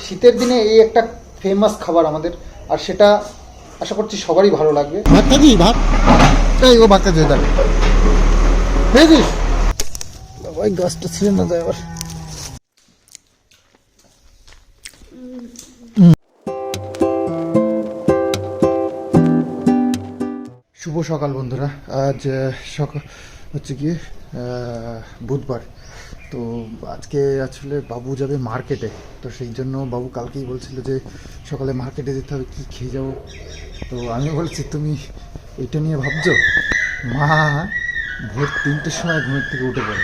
শীতের দিনে এই একটা ফেমাস খাবার আমাদের, আর সেটা আশা করছি সবারই ভালো লাগবে। ভাত খাবি? ভাত এই ও ভাত খাচ্ছে দেখ, বুঝেছিস? ওই গাছটা ছিঁড়ে না যায় আবার। শুভ সকাল বন্ধুরা। আজ সকাল হচ্ছে কি বুধবার। তো আজকে আসলে বাবু যাবে মার্কেটে, তো সেই জন্য বাবু কালকেই বলছিল যে সকালে মার্কেটে যেতে হবে, কী খেয়ে যাবো। তো আমি বলছি তুমি এটা নিয়ে ভাবছো? মা ভোর 3টের সময় ঘুমের থেকে উঠে পড়ে,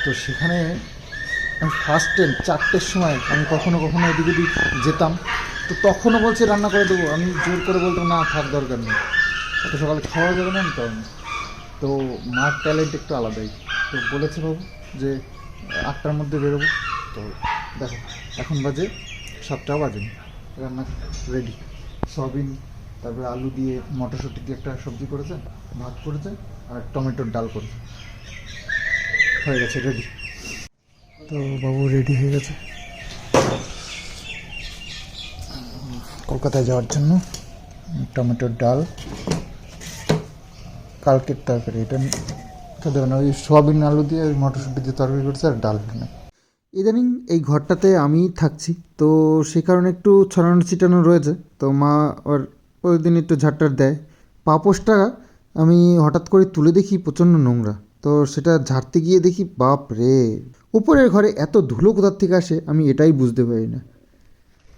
তো সেখানে আমি ফার্স্ট টাইম 4টের সময় আমি কখনো কখনো এদিকে ওদিক যেতাম, তো তখনও বলছে রান্না করে দেবো। আমি জোর করে বলতাম না থাক দরকার নেই, এত সকালে খাওয়া যাবে না। তো মার ট্যালেন্ট একটু আলাদাই। তো বলেছে বাবু যে 8টার মধ্যে বেরোবো। তো দেখো এখন বাজে 7টাও বাজেনি, রান্না রেডি। সয়াবিন তারপরে আলু দিয়ে মটরশুঁটি দিয়ে একটা সবজি করেছে, ভাত করেছে আর টমেটোর ডাল করেছে, হয়ে গেছে রেডি। তো বাবু রেডি হয়ে গেছে কলকাতায় যাওয়ার জন্য। টমেটোর ডাল, কালকের তরকারি, এটা দেবে না, ওই সোয়াবিন আলু দিয়ে ওই মটরশুঁটি দিয়ে তরকারি করছে আর ডাল না। ইদানিং এই ঘরটাতে আমি থাকছি, তো সেই কারণে একটু ছড়ানো ছিটানো রয়েছে। তো মা আর ওই দিন একটু ঝাড়টার দেয়। পাপোশটা আমি হঠাৎ করে তুলে দেখি প্রচণ্ড নোংরা, তো সেটা ঝাড়তে গিয়ে দেখি বাপ রে, উপরের ঘরে এত ধুলো কোথার থেকে আসে আমি এটাই বুঝতে পারি না।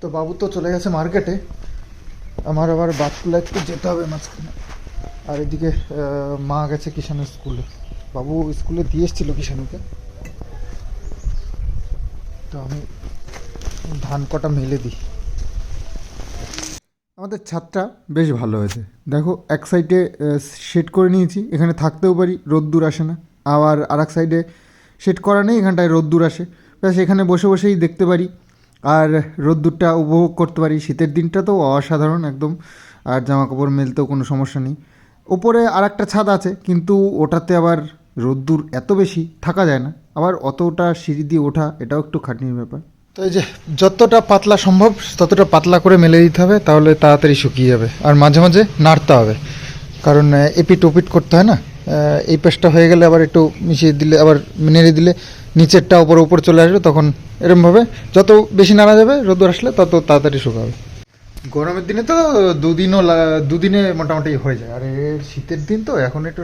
তো বাবু তো চলে গেছে মার্কেটে, আমার আবার বাথকুলা একটু যেতে হবে মাঝখানে। আর এদিকে মা গেছে কিষাণের স্কুলে, বাবু স্কুলে দিয়ে এসেছিলো কিষাণুকে। তো আমি ধান কটা মেলে দিই। আমাদের ছাদটা বেশ ভালো হয়েছে, দেখো এক সাইডে শেড করে নিয়েছি, এখানে থাকতেও পারি, রোদ্দুর আসে না। আবার আর এক সাইডে শেড করা নেই, এখানটায় রোদ্দুর আসে, ব্যাস এখানে বসে বসেই দেখতে পারি আর রোদ্দুরটা উপভোগ করতে পারি। শীতের দিনটা তো অসাধারণ একদম, আর জামা কাপড় মেলতেও কোনো সমস্যা নেই। ওপরে আর একটা ছাদ আছে, কিন্তু ওটাতে আবার রোদ্দুর এত বেশি থাকা যায় না, আবার অতটা সিঁড়ি দিয়ে ওঠা এটাও একটু খাটনির ব্যাপার। তো এই যে যতটা পাতলা সম্ভব ততটা পাতলা করে মেলে দিতে হবে, তাহলে তাড়াতাড়ি শুকিয়ে যাবে। আর মাঝে মাঝে নাড়তে হবে, কারণ এপিট ওপিট করতে হয় না। এই পেস্টটা হয়ে গেলে আবার একটু মিশিয়ে দিলে, আবার নেড়ে দিলে নিচেরটা উপর চলে আসবে, তখন এরমভাবে যত বেশি নাড়া যাবে রোদ্দুর আসলে তত তাড়াতাড়ি শুকাবে। গরমের দিনে তো দুদিনে মোটামুটি হয়ে যায়, আর শীতের দিন তো এখন একটু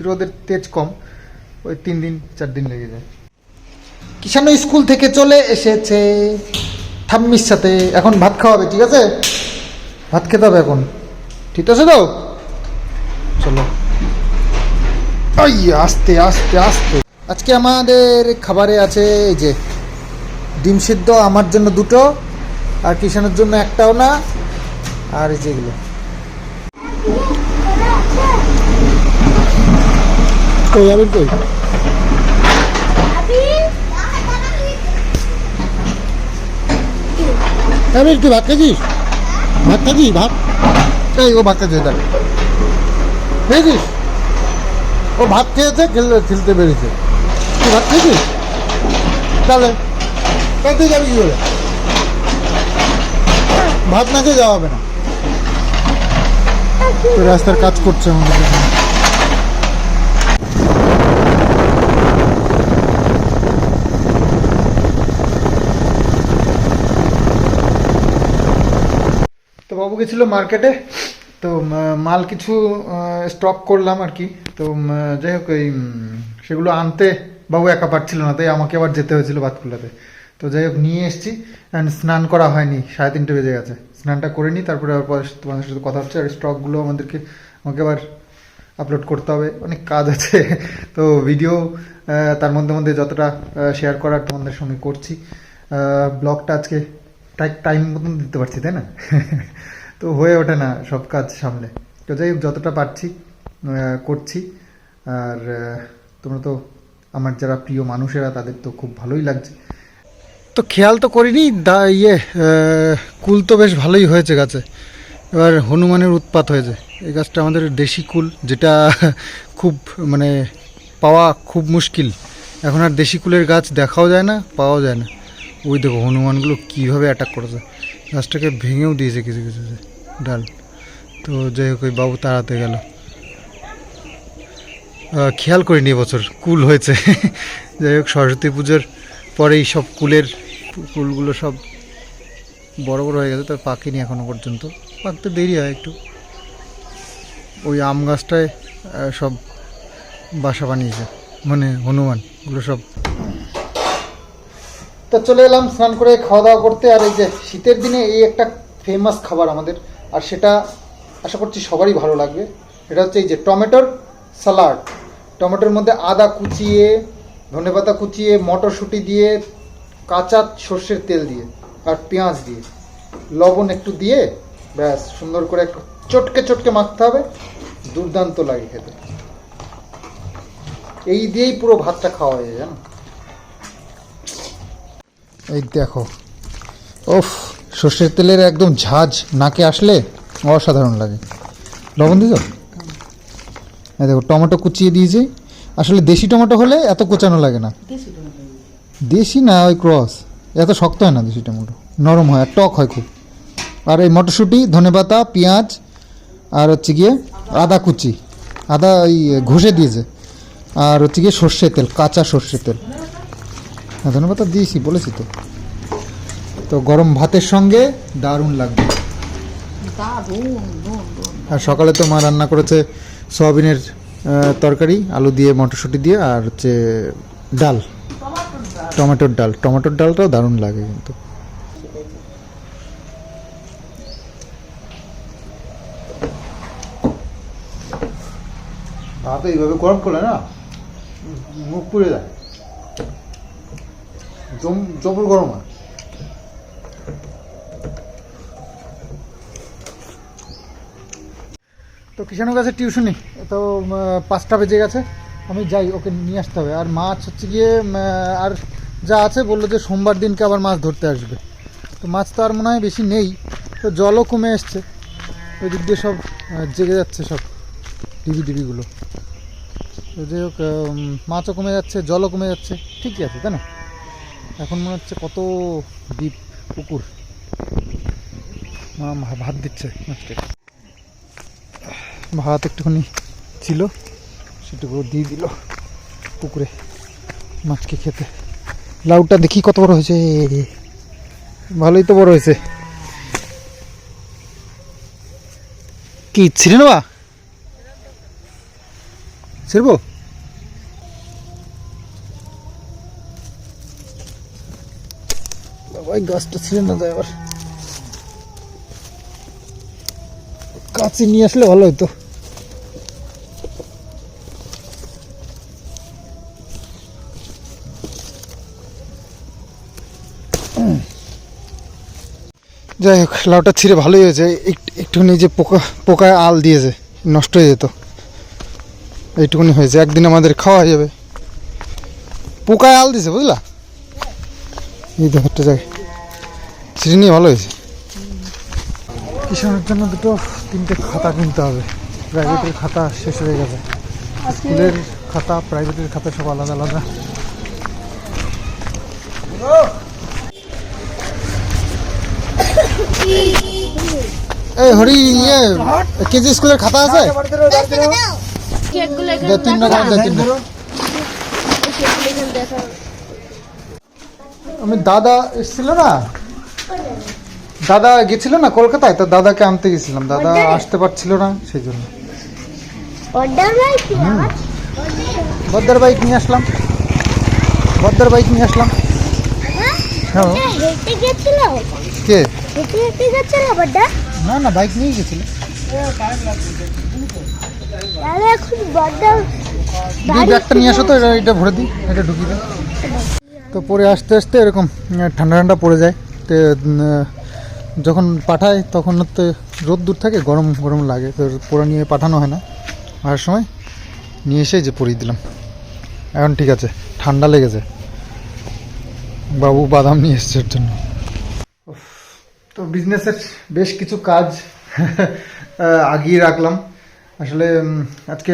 রোদের তেজ কম, ওই 3-4 দিন লেগে যায়। কিষাণু স্কুল থেকে চলে এসেছে ঠাম্মির সাথে, এখন ভাত খাওয়াবে, ঠিক আছে? ভাত খেতে হবে এখন, ঠিক আছে? তো চলো, আস্তে আস্তে আস্তে। আজকে আমাদের খাবারে আছে এই যে ডিম সিদ্ধ, আমার জন্য 2টো আর কিষাণুর জন্য 1টাও না, আর এই যেগুলো কই যাবেন কই? আমি একটু ভাত খাচ্ছিস? ভাত খাচ্ছিস? ভাত এই ও ভাত খাচ্ছে দেখ, বুঝেছিস? ও ভাত খেয়েছে, খেলতে বেরিয়েছে। তুই ভাত খেয়েছিস? তাহলে তুই যাবি কি করে? ভাত না খেয়ে যাওয়া হবে না। রাস্তার কাজ করছে আমাদের। তো বাবু গেছিলো মার্কেটে, তো মাল কিছু স্টক করলাম আর কি। তো যাই হোক সেগুলো আনতে বাবু একা পারছিল না, তাই আমাকে আবার যেতে হয়েছিল বাতকুলাতে। তো যাই হোক নিয়ে এসেছি, স্নান করা হয়নি, 3:30 বেজে গেছে। স্নানটা করে নিই, তারপরে আবার তোমাদের সাথে কথা হচ্ছে। আর স্টকগুলো আমাকে আবার আপলোড করতে হবে, অনেক কাজ আছে। তো ভিডিও তার মধ্যে যতটা শেয়ার করার তোমাদের সঙ্গে করছি। ব্লগটা আজকে টাইম মতন দিতে পারছি, তাই না? তো হয়ে ওঠে না সব কাজ সামলে। তো যাই হোক যতটা পারছি করছি। আর তোমরা তো আমার যারা প্রিয় মানুষেরা, তাদের তো খুব ভালোই লাগছে। তো খেয়াল তো করিনি, কুল তো বেশ ভালোই হয়েছে গাছে। এবার হনুমানের উৎপাত হয়েছে। এই গাছটা আমাদের দেশি কুল, যেটা খুব মানে পাওয়া খুব মুশকিল। এখন আর দেশি কুলের গাছ দেখাও যায় না, পাওয়াও যায় না। ওই দেখো হনুমানগুলো কীভাবে অ্যাটাক করেছে, গাছটাকে ভেঙেও দিয়েছে কিছু কিছু ডাল। তো যাই হোক ওই বাবু তাড়াতে গেল, খেয়াল করিনি এবছর কুল হয়েছে। যাই হোক সরস্বতী পুজোর পরেই সব কুলগুলো সব বড় বড় হয়ে গেছে, তবে পাকেনি এখনও পর্যন্ত, পাকতে দেরি হয় একটু। ওই আম গাছটায় সব বাসা বানিয়েছে, মানে হনুমানগুলো সব। তো চলে এলাম স্নান করে খাওয়া দাওয়া করতে। আর এই যে শীতের দিনে এই একটা ফেমাস খাবার আমাদের, আর সেটা আশা করছি সবারই ভালো লাগবে। এটা হচ্ছে এই যে টমেটোর স্যালাড। টমেটোর মধ্যে আদা কুচিয়ে, ধনেপাতা কুচিয়ে, মটরশুঁটি দিয়ে, কাঁচা সর্ষের তেল দিয়ে আর পেঁয়াজ দিয়ে, লবণ একটু দিয়ে ব্যাস সুন্দর করে একটু চটকে চটকে মাখতে হবে, দুর্দান্ত লাগে খেতে। এই দিয়েই পুরো ভাতটা খাওয়া হয়ে যায়, জানো। এই দেখো, ওফ, সর্ষের তেলের একদম ঝাঁজ নাকে আসলে অসাধারণ লাগে। লবণ দিছ? এই দেখো টমেটো কুচিয়ে দিয়েছি। আসলে দেশি টমেটো হলে এত কোচানো লাগে না, দেশি না ওই ক্রস, এত শক্ত হয় না দেশি টমেটো, নরম হয় আর টক হয় খুব। আর এই মটরশুঁটি, ধনেপাতা, পেঁয়াজ আর হচ্ছে গিয়ে আদা কুচি, আদা ওই ঘষে দিয়েছে, আর হচ্ছে গিয়ে সর্ষের তেল, কাঁচা সর্ষের তেল। হ্যাঁ ধনেপাতা দিয়েছি বলেছি তো। তো গরম ভাতের সঙ্গে দারুণ লাগবে। আর সকালে তো মা রান্না করেছে সয়াবিনের তরকারি, আলু দিয়ে, মটরশুঁটি দিয়ে, আর হচ্ছে ডাল, টমেটোর ডাল। টমেটোর ডালটাও দারুণ লাগে কিন্তু। ভাত এইভাবে গরম করলে না মুখ পুড়ে যায়, জবর গরম হয়। তো কিষাণুর কাছে টিউশনি তো 5টা বেজে গেছে, আমি যাই, ওকে নিয়ে আসতে হবে। আর মাছ হচ্ছে গিয়ে আর যা আছে বললো যে সোমবার দিনকে আবার মাছ ধরতে আসবে। তো মাছ তো আর মনে হয় বেশি নেই, তো জলও কমে এসছে, ওই দিক দিয়ে সব জেগে যাচ্ছে সব ডিবিগুলো। তো যাই হোক, মাছও কমে যাচ্ছে, জলও কমে যাচ্ছে, ঠিকই আছে তাই না। এখন মনে হচ্ছে কত দ্বীপ পুকুর, মা ভাত দিচ্ছে মাছকে। ভাত একটুখানি ছিল, সেটুকু দিয়ে দিল পুকুরে মাছকে খেতে। লাউটা দেখি কত বড় হয়েছে, ভালোই তো বড় হয়েছে। কি ছিঁড়ে নেবা, ছিড়বো? ওই গাছটা ছিঁড়ে না যায়, আবার কাছে নিয়ে আসলে ভালো হতো। যাই হোক, লাউটা ছিঁড়ে ভালোই হয়েছে। একটুখানি যে পোকায় আল দিয়েছে, নষ্ট হয়ে যেত। এইটুকুনি হয়েছে, একদিন আমাদের খাওয়া যাবে। পোকায় আল দিয়েছে বুঝলা, এই দেখো একটা জায়গায় ছিঁড়ে নিয়ে ভালো হয়েছে। কিষাণের জন্য 2-3টে খাতা কিনতে হবে, প্রাইভেটের খাতা শেষ হয়ে গেছে। স্কুলের খাতা, প্রাইভেটের খাতা সব আলাদা আলাদা। এই হরি, ইয়ে কেজি স্কুলের খাতা আছে? আমি দাদা এসেছিল না, দাদা গেছিল না কলকাতায়, তো দাদাকে আনতে গেছিলাম, দাদা আসতে পারছিল না, সেই জন্য বদ্দার বাইক নিয়ে আসলাম, হ্যাঁ। কে? না না, বাইক নিয়ে গেছিল। ব্যাগটা নিয়ে আসো তো, এটা ভরে দিই, এটা ঢুকিয়ে দিই। তো পরে আসতে আসতে এরকম ঠান্ডা ঠান্ডা পড়ে যায়। তো যখন পাঠায় তখন তো রোদ দূর থাকে, গরম গরম লাগে, তো পরে নিয়ে পাঠানো হয় না। আসার সময় নিয়ে এসে যে পরিয়ে দিলাম, এখন ঠিক আছে, ঠান্ডা লেগেছে। বাবু বাদাম নিয়ে এসছে এর জন্য। তো বিজনেসের বেশ কিছু কাজ আগিয়ে রাখলাম। আসলে আজকে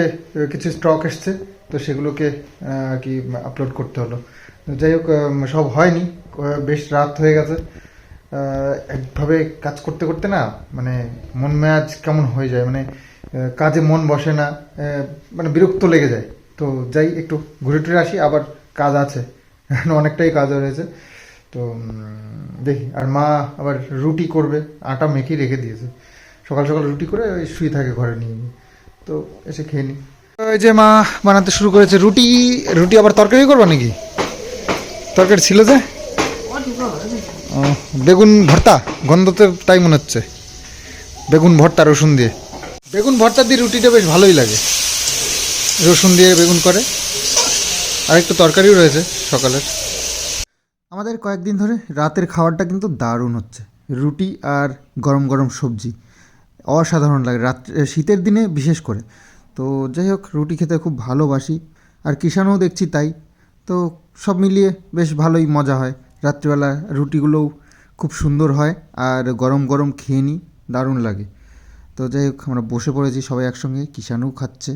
কিছু স্টক এসছে, তো সেগুলোকে আর কি আপলোড করতে হলো। তো যাই হোক, সব হয়নি, বেশ রাত হয়ে গেছে। একভাবে কাজ করতে করতে না মানে মন মেজাজ কেমন হয়ে যায়, মানে কাজে মন বসে না, মানে বিরক্ত লেগে যায়। তো যাই একটু ঘুরে টুরে আসি, আবার কাজ আছে, অনেকটাই কাজ রয়েছে। তো দেখি। আর মা আবার রুটি করবে, আটা মেখে রেখে দিয়েছে, সকাল সকাল রুটি করে ওই শুয়ে থাকে ঘরে নিয়ে গিয়ে। তো এসে খেয়ে নিই। ওই যে মা বানাতে শুরু করেছে রুটি। রুটি আবার তরকারি করবা নাকি? তরকারি ছিল যে ও, বেগুন ভর্তা, গন্ধতে তাই মনে হচ্ছে। বেগুন ভর্তা রসুন দিয়ে, বেগুন ভর্তা দিয়ে রুটিটা বেশ ভালোই লাগে, রসুন দিয়ে বেগুন করে। আর একটু তরকারিও রয়েছে সকালের। আমাদের কয়েকদিন ধরে রাতের খাবারটা কিন্তু দারুণ হচ্ছে, রুটি আর গরম গরম সবজি, অসাধারণ লাগে রাত, শীতের দিনে বিশেষ করে। তো যাই হোক, রুটি খেতে খুব ভালোবাসি, আর কিষানও দেখছি তাই। তো সব মিলিয়ে বেশ ভালোই মজা হয়, রাত্রিবেলা রুটিগুলোও খুব সুন্দর হয়, আর গরম গরম খেয়ে নিই, দারুণ লাগে। তো যাই হোক, আমরা বসে পড়েছি সবাই একসঙ্গে, কিষানও খাচ্ছে।